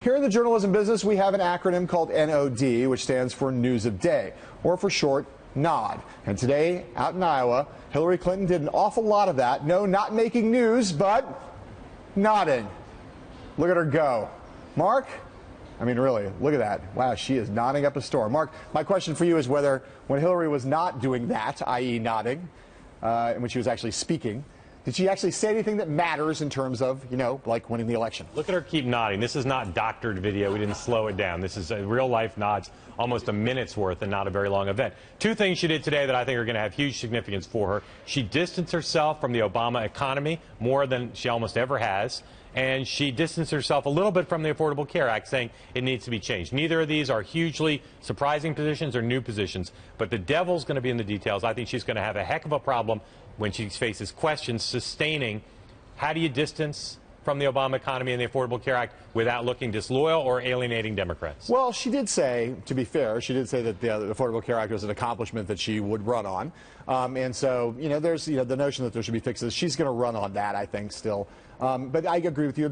Here in the journalism business, we have an acronym called NOD, which stands for News of Day, or for short, NOD. And today, out in Iowa, Hillary Clinton did an awful lot of that. No, not making news, but nodding. Look at her go. Mark? I mean, really, look at that. Wow, she is nodding up a storm. Mark, my question for you is whether when Hillary was not doing that, i.e. nodding, and when she was actually speaking, did she actually say anything that matters in terms of, like winning the election? Look at her keep nodding. This is not doctored video. We didn't slow it down. This is a real-life nods, almost a minute's worth and not a very long event. Two things she did today that I think are going to have huge significance for her. She distanced herself from the Obama economy more than she almost ever has. And she distanced herself a little bit from the Affordable Care Act, saying it needs to be changed. Neither of these are hugely surprising positions or new positions, but the devil's going to be in the details. I think she's going to have a heck of a problem when she faces questions sustaining how do you distance from the Obama economy and the Affordable Care Act without looking disloyal or alienating Democrats. Well, she did say, to be fair, she did say that the Affordable Care Act was an accomplishment that she would run on. And so, there's the notion that there should be fixes. She's going to run on that, I think, still. But I agree with you.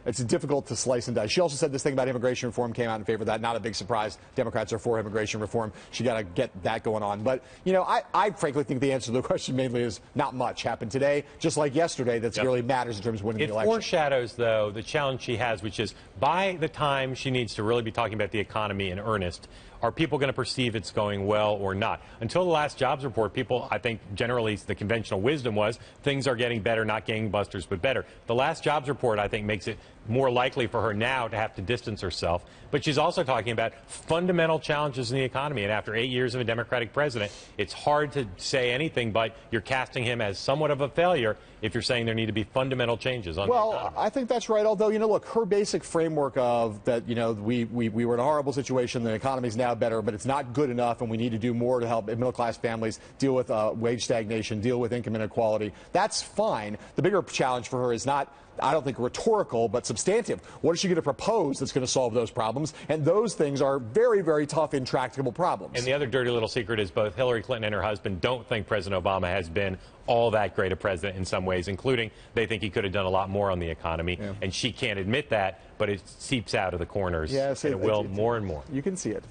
It's difficult to slice and dice. She also said this thing about immigration reform came out in favor of that. Not a big surprise. Democrats are for immigration reform. She got to get that going on. But, I frankly think the answer to the question mainly is not much happened today, just like yesterday, that really matters in terms of winning the election. It foreshadows, though, the challenge she has, which is by the time she needs to really be talking about the economy in earnest, are people going to perceive it's going well or not? Until the last jobs report, people, I think, generally the conventional wisdom was things are getting better, not gangbusters, but better. The last jobs report, I think, makes it more likely for her now to have to distance herself. But she's also talking about fundamental challenges in the economy. And after 8 years of a Democratic president, it's hard to say anything but you're casting him as somewhat of a failure if you're saying there need to be fundamental changes on the economy. Well, I think that's right. Although, look, her basic framework of that, we were in a horrible situation, the economy's now better, but it's not good enough, and we need to do more to help middle-class families deal with wage stagnation, deal with income inequality. That's fine. The bigger challenge for her is not, I don't think, rhetorical, but substantive. What is she going to propose that's going to solve those problems? And those things are very, very tough, intractable problems. And the other dirty little secret is both Hillary Clinton and her husband don't think President Obama has been all that great a president in some ways, including they think he could have done a lot more on the economy. Yeah. And she can't admit that, but it seeps out of the corners. Yes, and it will more and more. You can see it.